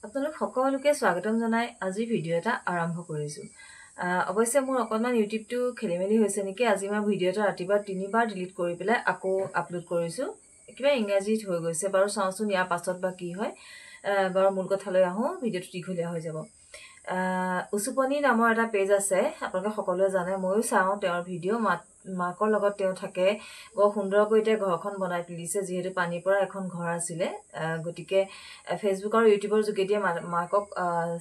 আপোনালোক সকলোকে স্বাগতম জনাই আজি ভিডিঅ' এটা আৰম্ভ কৰিছোঁ। অৱশ্যে মোৰ অকণমান ইউটিউবটো খেলিমেলি হৈছে নেকি। আজি মই ভিডিঅ' এটা ৰাতিপুৱা 3বাৰ ডিলিট কৰি পেলাই আকৌ আপলোড কৰিছোঁ। কিবা ইংৰাজীত হৈ গৈছে বাৰু, চাওঁচোন ইয়াৰ পাছত বা কি হয়। বাৰু মূল কথালৈ আহোঁ, ভিডিঅ'টো দীঘলীয়া হৈ যাব। উচুপনি নামৰ এটা পেজ আছে, আপোনালোকে সকলোৱে জানে, ময়ো চাওঁ তেওঁৰ ভিডিঅ'। মাকৰ লগত তেওঁ থাকে, বৰ সুন্দৰকৈ এতিয়া ঘৰখন বনাই তুলিছে, যিহেতু পানীৰ পৰা এখন ঘৰ আছিলে। গতিকে ফেচবুক আৰু ইউটিউবৰ যোগেদিয়ে মাকক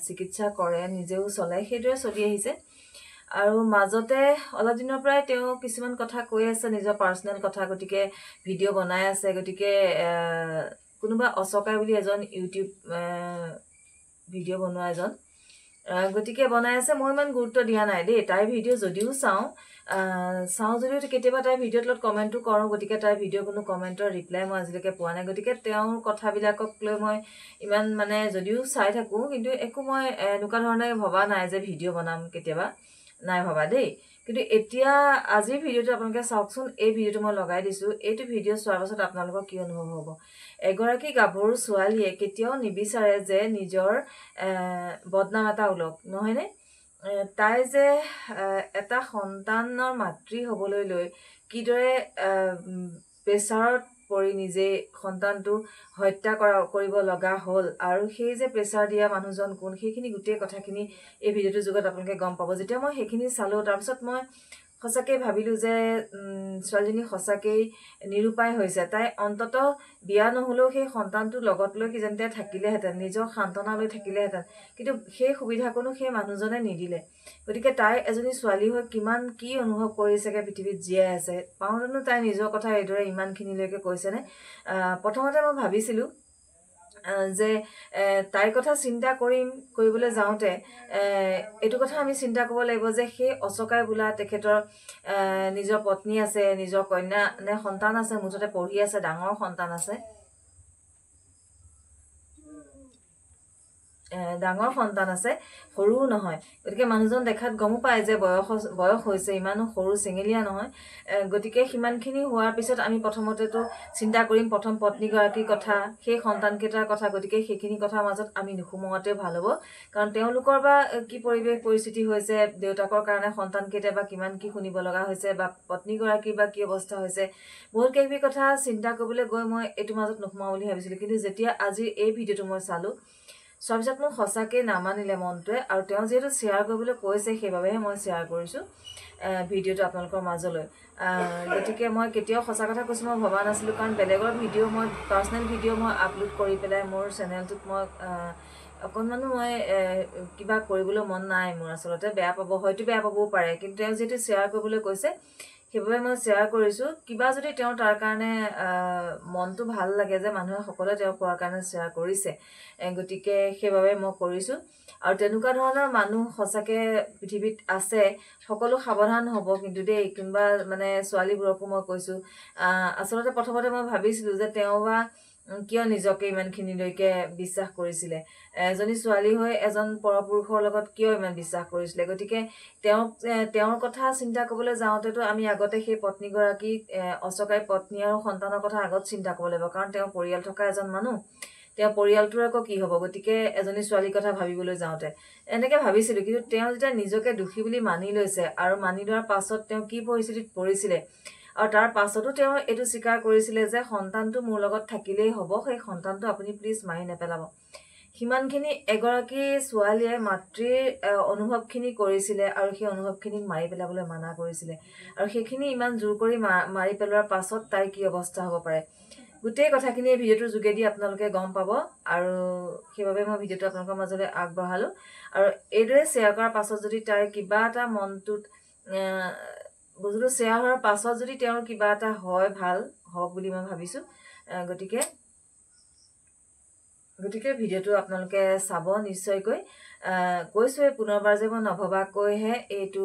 চিকিৎসা কৰে, নিজেও চলাই, সেইদৰে চলি আহিছে। আৰু মাজতে অলপ দিনৰ পৰাই তেওঁ কিছুমান কথা কৈ আছে, নিজৰ পাৰ্চনেল কথা, গতিকে ভিডিঅ' বনাই আছে। গতিকে কোনোবা অচকাই বুলি এজন ইউটিউব ভিডিঅ' বনোৱা এজন, গতিকে বনাই আছে। মই ইমান গুৰুত্ব দিয়া নাই দেই, তাইৰ ভিডিঅ' যদিও চাওঁ যদিও কেতিয়াবা তাইৰ ভিডিঅ'ৰ তলত কমেণ্টো কৰোঁ। গতিকে তাইৰ ভিডিঅ' কোনো কমেণ্টৰ ৰিপ্লাই মই আজিলৈকে পোৱা নাই। গতিকে তেওঁৰ কথাবিলাকক লৈ মই ইমান যদিও চাই থাকোঁ, কিন্তু একো মই এনেকুৱা ধৰণে ভবা নাই যে ভিডিঅ' বনাম কেতিয়াবা, নাই ভবা দেই। কিন্তু এতিয়া আজিৰ ভিডিঅ'টো আপোনালোকে চাওকচোন। এই ভিডিঅ'টো মই লগাই দিছোঁ। এইটো ভিডিঅ' চোৱাৰ পাছত আপোনালোকৰ কি অনুভৱ হ'ব? এগৰাকী গাভৰু ছোৱালীয়ে কেতিয়াও নিবিচাৰে যে নিজৰ বদনাম এটা ওলক, নহয়নে? তাই যে এটা সন্তানৰ মাতৃ হ'বলৈ লৈ কিদৰে প্ৰেছাৰত পৰি নিজে সন্তানটো হত্যা কৰিব লগা হ'ল, আৰু সেই যে প্ৰেছাৰ দিয়া মানুহজন কোন, সেইখিনি গোটেই কথাখিনি এই ভিডিঅ'টোৰ যুগত আপোনালোকে গম পাব। যেতিয়া মই সেইখিনি চালোঁ, তাৰপিছত মই সঁচাকৈ ভাবিলোঁ যে ছোৱালীজনী সঁচাকেই নিৰুপায় হৈছে। তাই অন্ততঃ বিয়া নহ'লেও সেই সন্তানটো লগত লৈ কিজানি তাই থাকিলেহেঁতেন, নিজৰ সান্তনা লৈ থাকিলেহেঁতেন, কিন্তু সেই সুবিধাকণো সেই মানুহজনে নিদিলে। গতিকে তাই এজনী ছোৱালী হৈ কিমান কি অনুভৱ কৰি চাগে পৃথিৱীত জীয়াই আছে। পাওঁতেনো তাই নিজৰ কথা এইদৰে ইমানখিনিলৈকে কৈছেনে? প্ৰথমতে মই ভাবিছিলোঁ যে তাইৰ কথা চিন্তা কৰিবলৈ যাওঁতে এইটো কথা আমি চিন্তা কৰিব লাগিব যে সেই অচকাই বোলা তেখেতৰ নিজৰ পত্নী আছে, নিজৰ কন্যা নে সন্তান আছে, মুঠতে পঢ়ি আছে, ডাঙৰ সন্তান আছে, সৰুও নহয়। গতিকে মানুহজন দেখাত গমো পায় যে বয়স হৈছে, ইমানো সৰু চেঙেলীয়া নহয়। গতিকে সিমানখিনি হোৱাৰ পিছত আমি প্ৰথমতেতো চিন্তা কৰিম প্ৰথম পত্নীগৰাকীৰ কথা, সেই সন্তানকেইটাৰ কথা। গতিকে সেইখিনি কথাৰ মাজত আমি নুসুমুৱাটোৱে ভাল হ'ব, কাৰণ তেওঁলোকৰ বা কি পৰিৱেশ পৰিস্থিতি হৈছে, দেউতাকৰ কাৰণে সন্তানকেইটা বা কিমান কি শুনিব লগা হৈছে, বা পত্নীগৰাকীৰ বা কি অৱস্থা হৈছে, বহুত কিবা কথা চিন্তা কৰিবলৈ গৈ মই এইটোৰ মাজত নোসোমাওঁ বুলি ভাবিছিলোঁ। কিন্তু যেতিয়া আজি এই ভিডিঅ'টো মই চালোঁ, চোৱাৰ পিছত মোক সঁচাকৈ নামানিলে মনটোৱে। আৰু তেওঁ যিহেতু শ্বেয়াৰ কৰিবলৈ কৈছে, সেইবাবেহে মই শ্বেয়াৰ কৰিছোঁ ভিডিঅ'টো আপোনালোকৰ মাজলৈ। গতিকে মই কেতিয়াও, সঁচা কথা কৈছোঁ, মই ভবা নাছিলোঁ, কাৰণ বেলেগৰ ভিডিঅ' মই পাৰ্চনেল ভিডিঅ' মই আপলোড কৰি পেলাই মোৰ চেনেলটোত মই অকণমানো মই কিবা কৰিবলৈ মন নাই মোৰ। আচলতে বেয়া পাব, হয়তো বেয়া পাবও পাৰে, কিন্তু তেওঁ যিহেতু শ্বেয়াৰ কৰিবলৈ কৈছে সেইবাবে মই শ্বেয়াৰ কৰিছোঁ। কিবা যদি তেওঁৰ তাৰ কাৰণে মনটো ভাল লাগে যে মানুহে সকলোৱে তেওঁ কোৱাৰ কাৰণে শ্বেয়াৰ কৰিছে, গতিকে সেইবাবে মই কৰিছোঁ। আৰু তেনেকুৱা ধৰণৰ মানুহ সঁচাকৈ পৃথিৱীত আছে। সকলো সাৱধান হ'ব কিন্তু দেই। কোনোবা ছোৱালীবোৰকো মই কৈছোঁ, আচলতে প্ৰথমতে মই ভাবিছিলোঁ যে তেওঁ বা কিয় নিজকে ইমানখিনিলৈকে বিশ্বাস কৰিছিলে, এজনী ছোৱালী হৈ এজন পৰপুৰুষৰ লগত কিয় ইমান বিশ্বাস কৰিছিলে। গতিকে তেওঁৰ কথা চিন্তা কৰিবলৈ যাওঁতেতো আমি আগতে সেই পত্নীগৰাকী, অচকাই পত্নী আৰু সন্তানৰ কথা আগত চিন্তা কৰিব লাগিব, কাৰণ তেওঁ পৰিয়াল থকা এজন মানুহ, তেওঁ পৰিয়ালটোৰ আকৌ কি হ'ব। গতিকে এজনী ছোৱালীৰ কথা ভাবিবলৈ যাওঁতে এনেকৈ ভাবিছিলোঁ। কিন্তু তেওঁ যেতিয়া নিজকে দোষী বুলি মানি লৈছে, আৰু মানি লোৱাৰ পাছত তেওঁ কি পৰিস্থিতিত পৰিছিলে, আৰু তাৰ পাছতো তেওঁ এইটো স্বীকাৰ কৰিছিলে যে সন্তানটো মোৰ লগত থাকিলেই হ'ব, সেই সন্তানটো আপুনি প্লিজ মাৰি নেপেলাব। সিমানখিনি এগৰাকী ছোৱালীয়ে মাতৃৰ অনুভৱখিনি কৰিছিলে, আৰু সেই অনুভৱখিনিক মাৰি পেলাবলৈ মানা কৰিছিলে, আৰু সেইখিনি ইমান জোৰ কৰি মাৰি পেলোৱাৰ পাছত তাইৰ কি অৱস্থা হ'ব পাৰে। গোটেই কথাখিনি এই ভিডিঅ'টোৰ যোগেদি আপোনালোকে গম পাব, আৰু সেইবাবে মই ভিডিঅ'টো আপোনালোকৰ মাজলৈ আগবঢ়ালোঁ। আৰু এইদৰে শ্বেয়াৰ কৰাৰ পাছত যদি তাইৰ কিবা এটা মনটোত বস্তুটো শ্বেয়াৰ হোৱাৰ পাছত যদি তেওঁৰ কিবা এটা হয়, ভাল হওক বুলি মই ভাবিছোঁ। গতিকে ভিডিঅ'টো আপোনালোকে চাব নিশ্চয়কৈ। কৈছোঁৱে পুনৰবাৰ যে মই নভবাকৈহে এইটো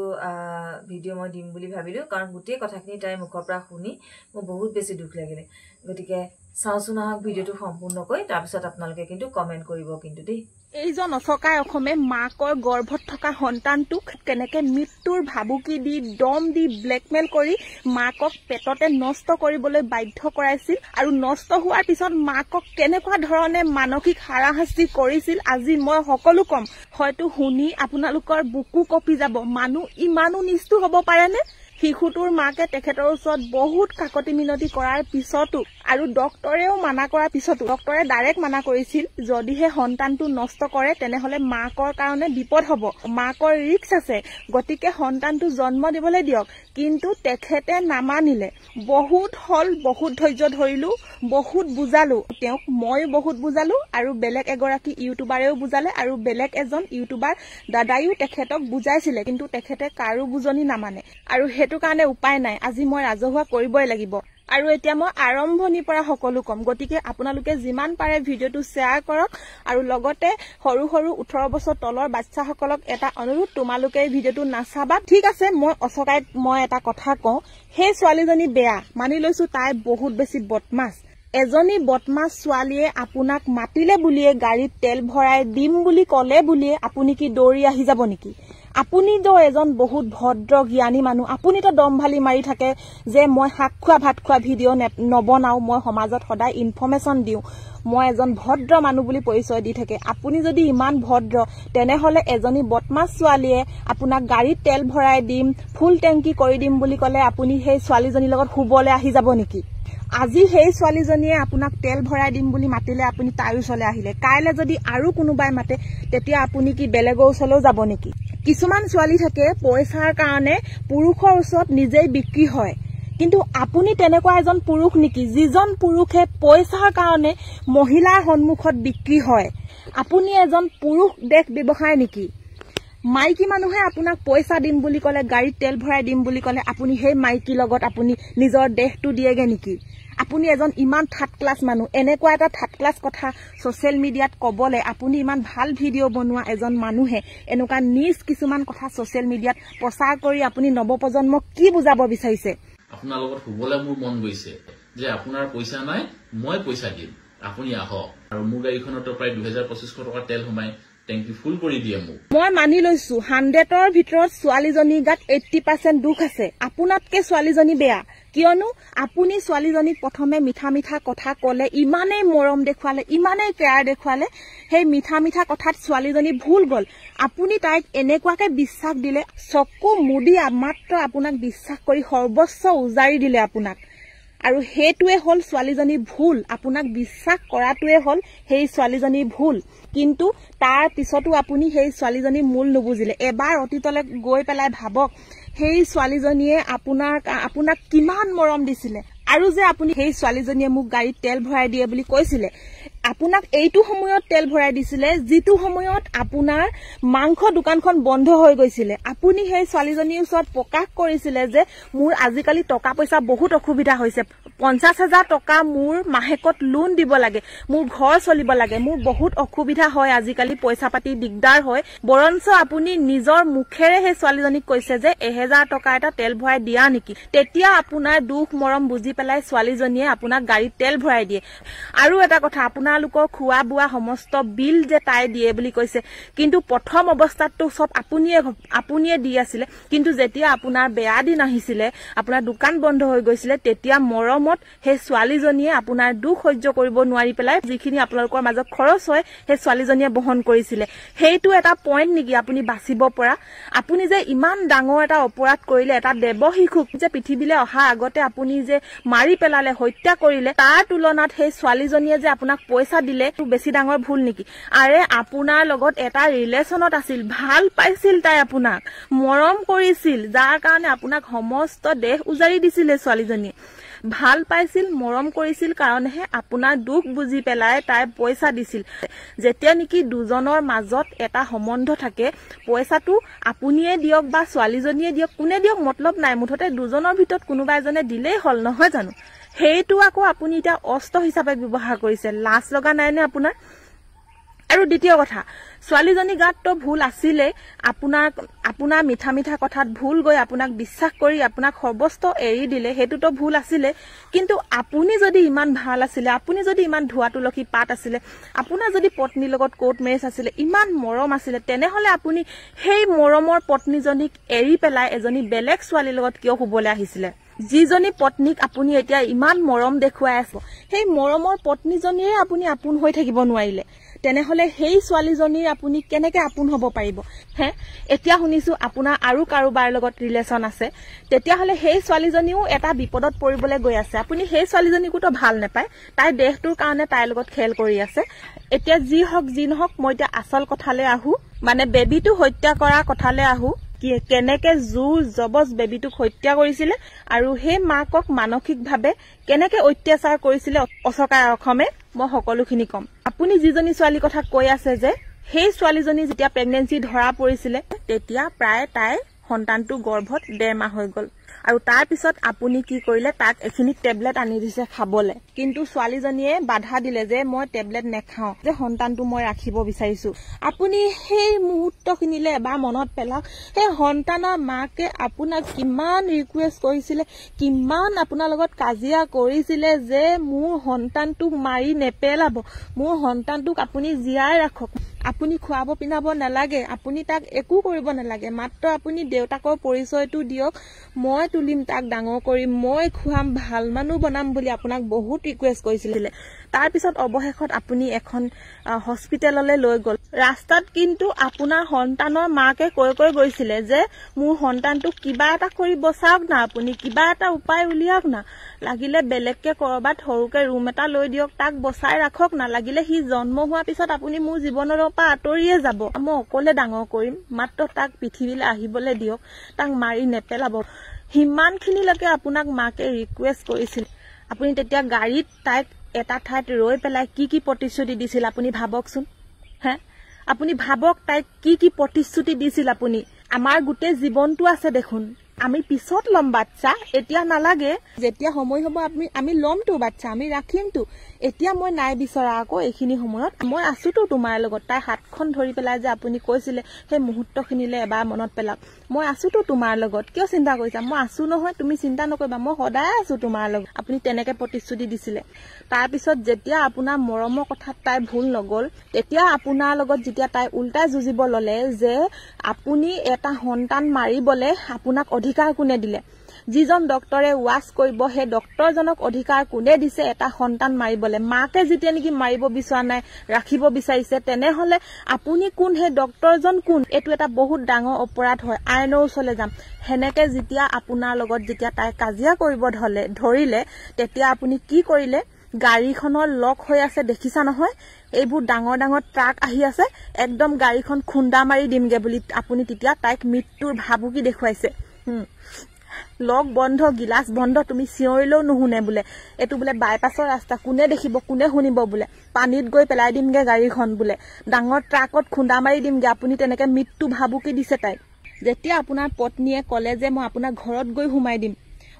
ভিডিঅ' মই দিম বুলি ভাবিলোঁ, কাৰণ গোটেই কথাখিনি তাইৰ মুখৰ পৰা শুনি মোৰ বহুত বেছি দুখ লাগিলে। গতিকে চাওচোন আহক ভিডিঅ'টো সম্পূৰ্ণকৈ, তাৰপিছত আপোনালোকে কিন্তু কমেণ্ট কৰিব কিন্তু দেই। এইজন অচকাই অসমে মাকৰ গৰ্ভত থকা সন্তানটোক কেনেকে মৃত্যুৰ ভাবুকি দি দম দি ব্লেকমেইল কৰি মাকক পেটতে নষ্ট কৰিবলৈ বাধ্য কৰাইছিল আৰু নষ্ট হোৱাৰ পিছত মাকক কেনেকুৱা ধৰণে মানসিক হাৰাশাস্তি কৰিছিল আজি মই সকলো কম। হয়তো শুনি আপোনালোকৰ বুকু কঁপি যাব, মানুহ ইমানো নিষ্ঠুৰ হ'ব পাৰেনে? শিশুটোৰ মাকে তেখেতৰ ওচৰত বহুত কাকতি মিনতি কৰাৰ পিছতো আৰু ডক্টৰেও মানা কৰাৰ পিছতো ডক্টৰে ডাইৰেক্ট মানা কৰিছিল যদিহে সন্তানটো নষ্ট কৰে তেনেহলে মাকৰ কাৰণে বিপদ হ'ব, মাকৰ ৰিস্ক আছে, গতিকে সন্তানটো জন্ম দিবলৈ দিয়ক। কিন্তু তেখেতে নামানিলে। বহুত হল, বহুত ধৈৰ্য ধৰিলো, বহুত বুজালো তেওঁক, মই বহুত বুজালো আৰু বেলেগ এগৰাকী ইউটিউবাৰেও বুজালে আৰু বেলেগ এজন ইউটিউবাৰ দাদাইও তেখেতক বুজাইছিলে, কিন্তু তেখেতে কাৰো বুজনি নামানে আৰু সেইটো কাৰণে উপায় নাই, আজি মই ৰাজহুৱা কৰিবই লাগিব। আৰু এতিয়া মই আৰম্ভণিৰ পৰা সকলো কম, গতিকে আপোনালোকে যিমান পাৰে ভিডিঅ'টো শ্বেয়াৰ কৰক আৰু লগতে সৰু সৰু 18 বছৰ তলৰ বাচ্চাসকলক এটা অনুৰোধ, তোমালোকে ভিডিঅ'টো নাচাবা, ঠিক আছে? মই এটা কথা কওঁ, সেই ছোৱালীজনী বেয়া মানি লৈছো, তাই বহুত বেছি বদমাছ। এজনী বদমাছ ছোৱালীয়ে আপোনাক মাতিলে বুলিয়ে গাড়ীত তেল ভৰাই দিম বুলি ক'লে বুলিয়ে আপুনি কি দৌৰি আহি যাব নেকি? আপুনিতো এজন বহুত ভদ্ৰ জ্ঞানী মানুহ, আপুনিতো দমভালি মাৰি থাকে যে মই শাক খোৱা ভাত খোৱা ভিডিঅ' নবনাও, মই সমাজত সদায় ইনফৰমেশ্যন দিওঁ, মই এজন ভদ্ৰ মানুহ বুলি পৰিচয় দি থাকে। আপুনি যদি ইমান ভদ্ৰ তেনেহলে এজনী বদমাছ ছোৱালীয়ে আপোনাক গাড়ীত তেল ভৰাই দিম, ফুল টেংকি কৰি দিম বুলি ক'লে আপুনি সেই ছোৱালীজনীৰ লগত শুবলৈ আহি যাব নেকি? আজি সেই ছোৱালীজনীয়ে আপোনাক তেল ভৰাই দিম বুলি মাতিলে আপুনি তাইৰ ওচৰলৈ আহিলে, কাইলৈ যদি আৰু কোনোবাই মাতে তেতিয়া আপুনি কি বেলেগৰ ওচৰলৈও যাব নেকি? কিছুমান ছোৱালী থাকে পইচাৰ কাৰণে পুৰুষৰ ওচৰত নিজেই বিক্ৰী হয়, কিন্তু আপুনি তেনেকুৱা এজন পুৰুষ নেকি যিজন পুৰুষে পইচাৰ কাৰণে মহিলাৰ সন্মুখত বিক্ৰী হয়? আপুনি এজন পুৰুষ দেশ ব্যৱসায় নেকি? মাইকী মানুহে আপোনাক পইচা দিম বুলি ক'লে, গাড়ীত তেল ভৰাই দিম বুলি ক'লে আপুনি সেই মাইকীৰ লগত আপুনি নিজৰ দেহটো দিয়েগে নেকি? আপুনি এজন ইমান থাৰ্ড ক্লাছ মানুহ, এনেকুৱা এটা থাৰ্ড ক্লাছ কথা ছচিয়েল মিডিয়াত ক'বলৈ, আপুনি ইমান ভাল ভিডিঅ' বনোৱা এজন মানুহে এনেকুৱা নিজ কিছুমান কথা ছচিয়েল মিডিয়াত প্ৰচাৰ কৰি আপুনি নৱপ্ৰজন্মক কি বুজাব বিচাৰিছে? আপোনাৰ লগত শুবলৈ মোৰ মন গৈছে যে আপোনাৰ পইচা নাই, মই পইচা দিম, আপুনি আহক আৰু মোৰ গাড়ীখনতো প্ৰায় 2500 টকা তেল সোমাই টেংকি ফুল কৰি দিয়ে মোক। মই মানি লৈছো 100ৰ ভিতৰত ছোৱালীজনীৰ গাত 80% দুখ আছে, আপোনাতকে ছোৱালীজনী বেয়া, কিয়নো আপুনি ছোৱালীজনীক প্ৰথমে মিঠা মিঠা কথা ক'লে, ইমানেই মৰম দেখুৱালে, ইমানেই কেয়াৰ দেখুৱালে, সেই মিঠা মিঠা কথাত ছোৱালীজনী ভুল গ'ল, আপুনি তাইক এনেকুৱাকে বিশ্বাস দিলে, চকু মুদি মাত্ৰ আপোনাক বিশ্বাস কৰি সৰ্বস্ব উজাৰি দিলে আপোনাক, আৰু সেইটোৱে হ'ল ছোৱালীজনীৰ ভুল, আপোনাক বিশ্বাস কৰাটোৱে হ'ল সেই ছোৱালীজনীৰ ভুল। কিন্তু তাৰ পিছতো আপুনি সেই ছোৱালীজনীৰ মূল নুবুজিলে। এবাৰ অতীতলৈ গৈ পেলাই ভাবক, সেই ছোৱালীজনীয়ে আপোনাক কিমান মৰম দিছিলে, আৰু যে আপুনি সেই ছোৱালীজনীয়ে মোক গাড়ীত তেল ভৰাই দিয়ে বুলি কৈছিলে, আপোনাক এইটো সময়ত তেল ভৰাই দিছিলে যিটো সময়ত আপোনাৰ মাংস দোকানখন বন্ধ হৈ গৈছিলে। আপুনি সেই ছোৱালীজনীৰ ওচৰত প্ৰকাশ কৰিছিলে যে মোৰ আজিকালি টকা পইচা বহুত অসুবিধা হৈছে, 50,000 টকা মোৰ মাহেকত লোন দিব লাগে, মোৰ ঘৰ চলিব লাগে, মোৰ বহুত অসুবিধা হয়, আজিকালি পইচা পাতি দিগদাৰ হয়। বৰঞ্চ আপুনি নিজৰ মুখেৰে সেই ছোৱালীজনীক কৈছে যে 1000 টকা এটা তেল ভৰাই দিয়া নেকি? তেতিয়া আপোনাৰ দুখ মৰম বুজি পেলাই ছোৱালীজনীয়ে আপোনাক গাড়ীত তেল ভৰাই দিয়ে। আৰু এটা কথা, আপোনালোকৰ খোৱা বোৱা সমস্ত বিল যে তাই দিয়ে বুলি কৈছে, কিন্তু প্ৰথম অৱস্থাততো চব আপুনিয়ে দি আছিলে, কিন্তু যেতিয়া আপোনাৰ বেয়া দিন আহিছিলে, আপোনাৰ দোকান বন্ধ হৈ গৈছিলে, তেতিয়া মৰমত সেই ছোৱালীজনীয়ে আপোনাৰ দুখ সহ্য কৰিব নোৱাৰি পেলাই যিখিনি আপোনালোকৰ মাজত খৰচ হয় সেই ছোৱালীজনীয়ে বহন কৰিছিলে। সেইটো এটা পইণ্ট নেকি আপুনি বাচিব পৰা? আপুনি যে ইমান ডাঙৰ এটা অপৰাধ কৰিলে, এটা দেৱ শিশুক যে পৃথিৱীলৈ অহা আগতে আপুনি যে মাৰি পেলালে, হত্যা কৰিলে, তাৰ তুলনাত সেই ছোৱালীজনীয়ে যে আপোনাক পইচা দিলে বেছি ডাঙৰ ভুল নেকি? আৰে আপোনাৰ লগত এটা ৰিলেশ্যনত আছিল, ভাল পাইছিল, তাই আপোনাক মৰম কৰিছিল, যাৰ কাৰণে আপোনাক সমস্ত দেশ উজাৰি দিছিলে ছোৱালীজনীয়ে, ভাল পাইছিল, মৰম কৰিছিল কাৰণেহে আপোনাৰ দুখ বুজি পেলাই তাই পইচা দিছিল। যেতিয়া নেকি দুজনৰ মাজত এটা সম্বন্ধ থাকে, পইচাটো আপুনিয়ে দিয়ক বা ছোৱালীজনীয়ে দিয়ক, কোনে দিয়ক মতলব নাই, মুঠতে দুজনৰ ভিতৰত কোনোবা এজনে দিলেই হ'ল, নহয় জানো? সেইটো আকৌ আপুনি এতিয়া অস্ত্ৰ হিচাপে ব্যৱহাৰ কৰিছে, লাজ লগা নাই নে আপোনাৰ? আৰু দ্বিতীয় কথা ছোৱালীজনী গাত তো ভুল আছিলে আপোনাৰ মিঠা মিঠা কথাত ভুল গৈ আপোনাক বিশ্বাস কৰি আপোনাক সৰ্বস্ত এৰি দিলে হেতুতো ভুল আছিলে কিন্তু আপুনি যদি ইমান ভাল আছিলে আপুনি যদি ইমান ধোৱা তুলসী পাত আছিলে আপোনাৰ যদি পত্নীৰ লগত কোৰ্ট মেৰেজ আছিলে ইমান মৰম আছিলে তেনেহলে আপুনি সেই মৰমৰ পত্নীজনীক এৰি পেলাই এজনী বেলেগ ছোৱালীৰ লগত কিয় শুবলৈ আহিছিলে যিজনী পত্নীক আপুনি এতিয়া ইমান মৰম দেখুৱাই আছে সেই মৰমৰ পত্নীজনীয়ে আপুনি আপোন হৈ থাকিব নোৱাৰিলে তেনেহলে সেই ছোৱালীজনীৰ আপুনি কেনেকৈ আপোন হ'ব পাৰিব হে এতিয়া শুনিছো আপোনাৰ আৰু কাৰোবাৰ লগত ৰিলেশ্যন আছে তেতিয়াহলে সেই ছোৱালীজনীও এটা বিপদত পৰিবলৈ গৈ আছে আপুনি সেই ছোৱালীজনীকো তো ভাল নাপায় তাই দেহটোৰ কাৰণে তাইৰ লগত খেল কৰি আছে এতিয়া যি হওক যি নহওক মই এতিয়া আচল কথালৈ আহো মানে বেবীটো হত্যা কৰা কথালৈ আহো কেনেকে জোৰ জবজ বেবীটোক হত্যা কৰিছিলে আৰু সেই মাকক মানসিকভাৱে কেনেকে অত্যাচাৰ কৰিছিলে অচকাই অসমে মই সকলোখিনি কম আপুনি যিজনী ছোৱালীৰ কথা কৈ আছে যে সেই ছোৱালীজনী যেতিয়া প্ৰেগনেন্সি ধৰা পৰিছিলে তেতিয়া প্ৰায় তাই সন্তানটো গৰ্ভত 1.5 মাহ হৈ গল আৰু তাৰ পিছত আপুনি কি কৰিলে তাক এখিনি টেবলেট আনি দিছে খাবলে কিন্তু ছোৱালীজনীয়ে বাধা দিলে যে মই টেবলেট নেখাও যে সন্তানটো মই ৰাখিব বিচাৰিছো আপুনি সেই মুহূৰ্তখিনিলে এবাৰ মনত পেলাওক সেই সন্তানৰ মাকে আপোনাক কিমান ৰিকুৱেষ্ট কৰিছিলে কিমান আপোনাৰ লগত কাজিয়া কৰিছিলে যে মোৰ সন্তানটোক মাৰি নেপেলাব মোৰ সন্তানটোক আপুনি জীয়াই ৰাখক আপুনি খুৱাব পিনাব নালাগে আপুনি তাক একো কৰিব নালাগে মাত্ৰ আপুনি দেউতাকৰ পৰিচয়টো দিয়ক মই তুলিম তাক ডাঙৰ কৰিম মই খুৱাম ভাল মানুহ বনাম বুলি আপোনাক বহুত ৰিকুৱেষ্ট কৰিছিলে তাৰ পিছত অৱশেষত আপুনি এখন হস্পিটেললৈ লৈ গল ৰাস্তাত কিন্তু আপোনাৰ সন্তানৰ মাকে কৈ গৈছিলে যে মোৰ সন্তানটোক কিবা এটা কৰি বচাওক না আপুনি কিবা এটা উপায় উলিয়াওক না লাগিলে বেলেগকে কৰবাত সৰুকে ৰুম এটা লৈ দিয়ক তাক বচাই ৰাখক না লাগিলে সি জন্ম হোৱাৰ পিছত আপুনি মোৰ জীৱনৰ পৰা আঁতৰিয়ে যাব মই অকলে ডাঙৰ কৰিম মাত্ৰ তাক পৃথিৱীলৈ আহিবলৈ দিয়ক তাক মাৰি নেপেলাব হিমানখিনিলৈকে আপোনাক মাকে ৰিকুৱেষ্ট কৰিছিল আপুনি তেতিয়া গাড়ীত তাইক এটা ঠাইত ৰৈ পেলাই কি প্ৰতিশ্ৰুতি দিছিল আপুনি ভাবকচোন হে আপুনি ভাবক তাইক কি প্ৰতিশ্ৰুতি দিছিল আপুনি আমাৰ গোটেই জীৱনটো আছে দেখোন আমি পিছত লম বাচ্চা এতিয়া নালাগে যেতিয়া সময় হ'ব আমি লমতো বাচ্চা আমি ৰাখিমতো এতিয়া মই নাই বিচৰা আকৌ এইখিনি সময়ত মই আছোতো তোমাৰ লগত তাই হাতখন ধৰি পেলাই যে আপুনি কৈছিলে সেই মুহূৰ্তখিনিলে এবাৰ মনত পেলাওক মই আছোতো তোমাৰ লগত কিয় চিন্তা কৰিছা মই আছো নহয় তুমি চিন্তা নকৰিবা মই সদায় আছো তোমাৰ লগত আপুনি তেনেকে প্ৰতিশ্ৰুতি দিছিলে তাৰ পিছত যেতিয়া আপোনাৰ মৰমৰ কথাত তাই ভুল নগল তেতিয়া আপোনাৰ লগত যেতিয়া তাই উল্টাই যুঁজিব ললে যে আপুনি এটা সন্তান মাৰিবলে আপোনাক অধিকাৰ কোনে দিলে যিজন ডক্টৰে ৱাছ কৰিব সেই ডক্টৰজনক অধিকাৰ কোনে দিছে এটা সন্তান মাৰিবলে মাকে যেতিয়া নেকি মাৰিব বিচৰা নাই ৰাখিব বিচাৰিছে তেনেহলে আপুনি কোন সেই ডক্টৰজন কোন এটো এটা বহুত ডাঙৰ অপৰাধ হয় আইনৰ ওচৰলৈ যাম হেনেকে যেতিয়া আপোনাৰ লগত যেতিয়া তাই কাজিয়া কৰিব ধৰিলে তেতিয়া আপুনি কি কৰিলে গাড়ীখনৰ লক হৈ আছে দেখিছা নহয় এইবোৰ ডাঙৰ ডাঙৰ ট্ৰাক আহি আছে একদম গাড়ীখন খুন্দা মাৰি দিমগে বুলি আপুনি তেতিয়া তাইক মৃত্যুৰ ভাবুকি দেখুৱাইছে লক বন্ধ গিলাস বন্ধ তুমি চিঞৰিলেও নুশুনে বোলে এটো বোলে বাইপাছৰ ৰাস্তা কোনে দেখিব কোনে শুনিব বোলে পানীত গৈ পেলাই দিমগে গাড়ীখন বোলে ডাঙৰ ট্ৰাকত খুন্দা মাৰি দিমগে আপুনি তেনেকে মৃত্যু ভাবুকি দিছে তাই যেতিয়া আপোনাৰ পত্নীয়ে ক'লে যে মই আপোনাৰ ঘৰত গৈ সোমাই দিম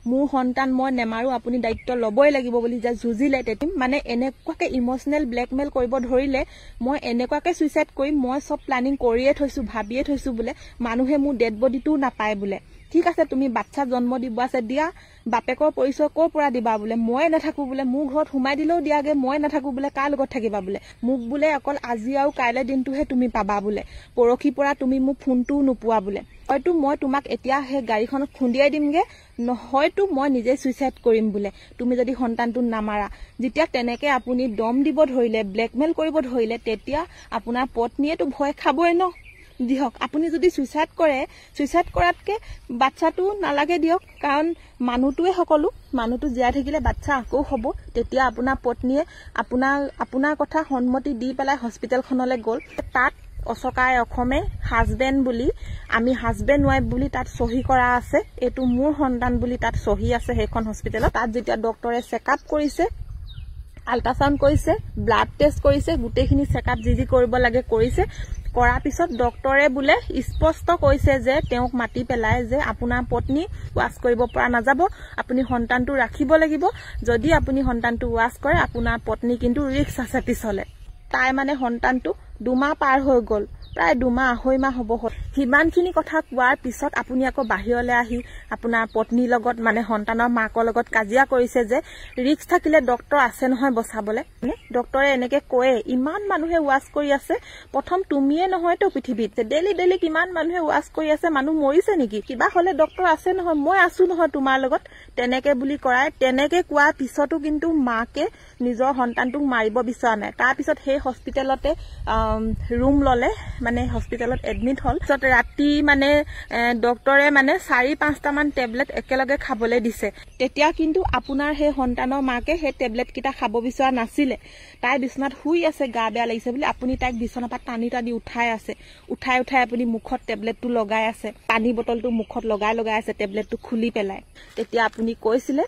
মোৰ সন্তান মই নেমাৰো আপুনি দায়িত্ব লবই লাগিব বুলি যে যুজিলে তেতিম মানে এনেকুৱাকে ইমোশনাল ব্লেকমেল কৰিব ধৰিলে মই এনেকুৱাকে সুইসাইড কৰিম মই সব প্ল্যানিং কৰিয়ে থৈছো ভাবিয়ে থৈছো বোলে মানুহে মোৰ ডেড বডিটো নাপায় বোলে ঠিক আছে তুমি বাচ্চা জন্ম দিব আছে দিয়া বাপেকৰ পৰিচয় কৰ পৰা দিবা বোলে মই নাথাকো বোলে মোৰ ঘৰত সোমাই দিলেও দিয়াগে মই নাথাকো বোলে কাৰ লগত থাকিবা বোলে মোক বোলে অকল আজি আৰু কাইলে দিনটোহে তুমি পাবা বোলে পৰখি পৰা তুমি মোক ফোনটো নোপোৱা বোলে হয়তো মই তোমাক এতিয়া হে গাড়ীখনত খুন্দিয়াই দিমগে নহয়তো মই নিজে সুইসাইড কৰিম বোলে তুমি যদি সন্তানটো নামাৰা যেতিয়া তেনেকে আপুনি দম দিব ধৰিলে ব্লেকমেল কৰিব ধৰিলে তেতিয়া আপোনাৰ পত্নীয়েটো ভয় খাবই ন দিহক আপুনি যদি সুইসাইড কৰে সুইসাইড কৰাতকে বাচ্চাটো নালাগে দিয়ক কাৰণ মানুহটোৱে সকলো মানুহটো জীয়াই থাকিলে বাচ্চা আকৌ হ'ব তেতিয়া আপোনাৰ পত্নীয়ে আপোনাৰ কথা সন্মতি দি পেলাই হস্পিটেলখনলৈ গ'ল তাত অচকাই অসমে হাজবেণ্ড বুলি আমি হাজবেণ্ড ওয়াইফ বুলি তাত সহি কৰা আছে এটো মোৰ সন্তান বুলি তাত সহি আছে সেইখন হস্পিটেলত তাত যেতিয়া ডক্টৰে চেকআপ কৰিছে আল্ট্ৰাসাউন্ড কৰিছে ব্লাড টেষ্ট কৰিছে গুটেখিনি চেকআপ যি কৰিব লাগে কৰিছে কৰা পিছত ডক্টৰে বোলে স্পষ্ট কৈছে যে তেওঁক মাটি পেলাই যে আপোনাৰ পত্নী ৱাছ কৰিব পৰা নাযাব আপুনি সন্তানটো ৰাখিব লাগিব যদি আপুনি সন্তানটো ৱাছ কৰে আপোনাৰ পত্নী কিন্তু ৰিস্ক আছে পিছলে তাই মানে সন্তানটো 2 মাহ পাৰ হৈ গ'ল, প্ৰায় 2 মাহ 2.5 মাহ হ'ব হ'ল। সিমানখিনি কথা কোৱাৰ পিছত আপুনি আকৌ বাহিৰলৈ আহি আপোনাৰ পত্নীৰ লগত মানে সন্তানৰ মাকৰ লগত কাজিয়া কৰিছে যে ৰিস্ক থাকিলে ডক্টৰ আছে নহয় বচাবলে। ডক্টৰে এনেকে কয়ে, ইমান মানুহে ৱাচ কৰি আছে, প্ৰথম তুমিয়ে নহয়তো পৃথিৱীত, ডেইলি কিমান মানুহে ৱাচ কৰি আছে, মানুহ মৰিছে নেকি, কিবা হলে ডক্টৰ আছে নহয়, মই আছো নহয় তোমাৰ লগত, তেনেকে বুলি কৰাই। তেনেকে কোৱাৰ পিছতো কিন্তু মাকে নিজৰ সন্তানটোক মাৰিব বিচৰা নাই। তাৰ পিছত সেই হস্পিটেলতে ৰুম ললে, মানে হস্পিটেলত এডমিট হল। পিছত ৰাতি মানে ডক্টৰে মানে 4-5টা মান টেবলেট একেলগে খাবলৈ দিছে। তেতিয়া কিন্তু আপোনাৰ সেই সন্তানৰ মাকে সেই টেবলেট কেইটা খাব বিচৰা নাছিলে। তাই বিছনাত শুই আছে, গা বেয়া লাগিছে বুলি আপুনি তাইক বিছনাৰ পৰা টানি উঠাই আছে, উঠাই আপুনি মুখত টেবলেটটো লগাই আছে, পানী বটলটো মুখত লগাই আছে, টেবলেটটো খুলি পেলাই। তেতিয়া আপুনি কৈছিলে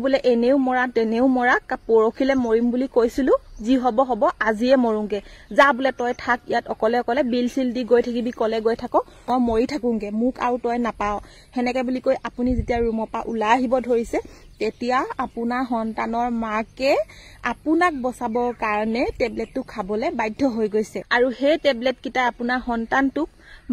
বোলে এনেও মৰা তেনেও মৰা, পৰখিলে মৰিম বুলি কৈছিলো, যি হব হব, আজিয়ে মৰুংগে, যা বোলে তই থাক ইয়াত অকলে বিল চিল দি গৈ থাকিবি, কলে গৈ থাক, মই মৰি থাকুংগে, মোক আৰু তই নাপাও, সেনেকে বুলি কৈ আপুনি যেতিয়া ৰুমৰ পৰা ওলাই আহিব ধৰিছে, তেতিয়া আপোনাৰ সন্তানৰ মাকে আপোনাক বচাবৰ কাৰণে টেবলেটটো খাবলৈ বাধ্য হৈ গৈছে। আৰু সেই টেবলেট কেইটা আপোনাৰ সন্তানটোক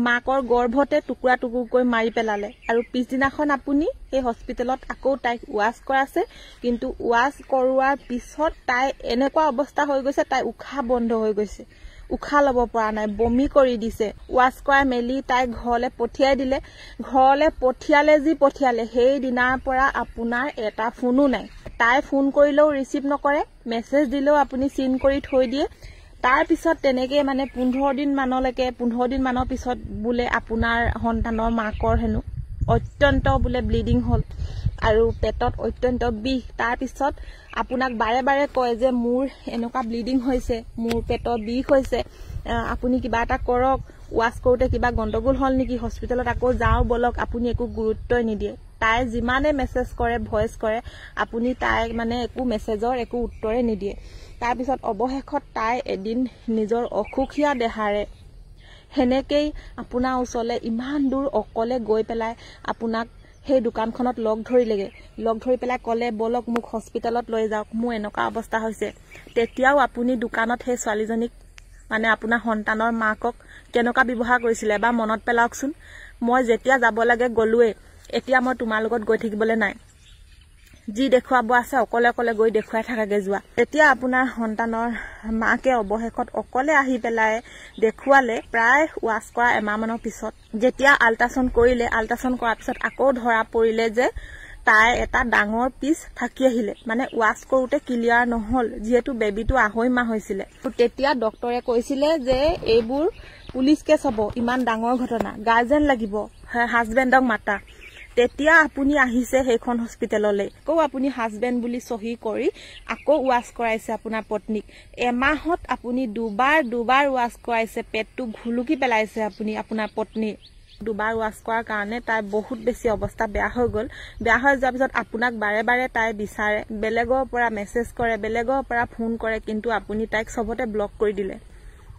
মাকৰ গৰ্ভতে টুকুৰা টুকুৰকৈ মাৰি পেলালে। আৰু পিছদিনাখন আপুনি সেই হস্পিটেলত আকৌ তাইক ৱাচ কৰাইছে, কিন্তু ৱাচ কৰোৱাৰ পিছত তাই এনেকুৱা অৱস্থা হৈ গৈছে, তাই উশাহ বন্ধ হৈ গৈছে, উশাহ লব পৰা নাই, বমি কৰি দিছে। ৱাচ কৰাই মেলি তাইক ঘৰলৈ পঠিয়াই দিলে। ঘৰলৈ পঠিয়ালে যি পঠিয়ালে, সেই দিনাৰ পৰা আপোনাৰ এটা ফোনো নাই। তাই ফোন কৰিলেও ৰিচিভ নকৰে, মেছেজ দিলেও আপুনি চিন কৰি থৈ দিয়ে। তাৰ পিছত তেনেকে মানে 15 দিন মানৰ পিছত বোলে আপোনাৰ সন্তানৰ মাকৰ হেনো অত্যন্ত বোলে ব্লিডিং হল আৰু পেটত অত্যন্ত বিষ। তাৰ পিছত আপোনাক বাৰে কয় যে মোৰ এনেকুৱা ব্লিডিং হৈছে, মোৰ পেটৰ বিষ হৈছে, আপুনি কিবা এটা কৰক, ৱাচ কৰোতে কিবা গণ্ডগোল হল নেকি, হস্পিটেলত আকৌ যাওঁ বলক, আপুনি একো গুৰুত্বই নিদিয়ে। তাই যিমানে মেছেজ কৰে, ভইচ কৰে, আপুনি তাইক মানে একো মেছেজৰ একো উত্তৰে নিদিয়ে। তাৰপিছত অৱশেষত তাই এদিন নিজৰ অসুখীয়া দেহাৰে সেনেকেই আপোনাৰ ওচৰলৈ ইমান দূৰ অকলে গৈ পেলাই আপোনাক সেই দোকানখনত লগ ধৰিলেগে। লগ ধৰি পেলাই কলে, বলক মোক হস্পিটেলত লৈ যাওক, মোৰ এনেকুৱা অৱস্থা হৈছে। তেতিয়াও আপুনি দোকানত সেই ছোৱালীজনীক মানে আপোনাৰ সন্তানৰ মাকক কেনেকুৱা ব্যৱহাৰ কৰিছিলে বা মনত পেলাওকচোন। মই যেতিয়া যাব লাগে গলোৱে, এতিয়া মই তোমাৰ লগত গৈ থাকিবলৈ নাই, যি দেখুৱাব আছে অকলে গৈ দেখুৱাই থাকাগে যোৱা। এতিয়া আপোনাৰ সন্তানৰ মাকে অৱশেষত অকলে আহি পেলাই দেখুৱালে, প্ৰায় ৱাচ কৰা এমাহ মানৰ পিছত। যেতিয়া আল্ট্ৰাচাউণ্ড কৰিলে, আল্ট্ৰাচাউণ্ড কৰাৰ পিছত আকৌ ধৰা পৰিলে যে তাই এটা ডাঙৰ পিচ থাকি আহিলে, মানে ৱাচ কৰোতে ক্লিয়াৰ নহল, যিহেতু বেবীটো 2.5 মাহ হৈছিলে। তেতিয়া ডক্টৰে কৈছিলে যে এইবোৰ পুলিচ কেছ হব, ইমান ডাঙৰ ঘটনা, গাৰ্জেন লাগিব, হাজবেণ্ডক মাতা। তেতিয়া আপুনি আহিছে সেইখন হস্পিটেললৈ, আকৌ আপুনি হাজবেণ্ড বুলি চহী কৰি আকৌ ৱাচ কৰাইছে আপোনাৰ পত্নীক। এমাহত আপুনি দুবাৰ ৱাচ কৰাইছে, পেটটো ঘুলুকি পেলাইছে আপুনি আপোনাৰ পত্নী। 2 বাৰ ৱাচ কৰাৰ কাৰণে তাই বহুত বেছি অৱস্থা বেয়া হৈ গ'ল। বেয়া হৈ যোৱাৰ পিছত আপোনাক বাৰে তাই বিচাৰে, বেলেগৰ পৰা মেছেজ কৰে, বেলেগৰ পৰা ফোন কৰে, কিন্তু আপুনি তাইক চবতে ব্লক কৰি দিলে।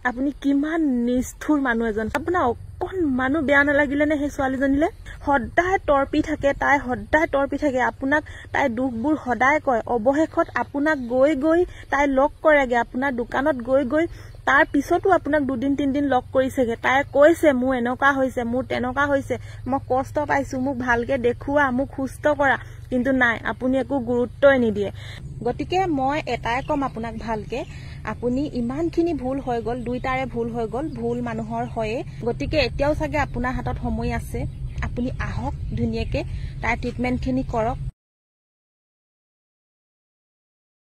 আপুনি কিমান নিষ্ঠুৰ মানুহ এজন। আপোনাৰ অকণমানো বেয়া নালাগিলে নে সেই ছোৱালীজনীলে? সদায় তৰ্পি থাকে তাই, সদায় তৰ্পি থাকে আপোনাক, তাই দুখবোৰ সদায় কয়। অৱশেষত আপোনাক গৈ তাই লগ কৰেগে, আপোনাৰ দোকানত গৈ তাৰ পিছতো আপোনাক 2-3 দিন লগ কৰিছেগে। তাই কৈছে মোৰ এনেকুৱা হৈছে, মোৰ তেনেকুৱা হৈছে, মই কষ্ট পাইছো, মোক ভালকে দেখুওৱা, মোক সুস্থ কৰা, কিন্তু নাই, আপুনি একো গুৰুত্বই নিদিয়ে। গতিকে মই এটাই কম আপোনাক ভালকে, আপুনি ইমানখিনি ভুল হৈ গ'ল, দুইটাৰে ভুল হৈ গ'ল, ভুল মানুহৰ হয়ে। গতিকে এতিয়াও চাগে আপোনাৰ হাতত সময় আছে, আপুনি আহক ধুনীয়াকে, তাইৰ ট্ৰিটমেণ্টখিনি কৰক।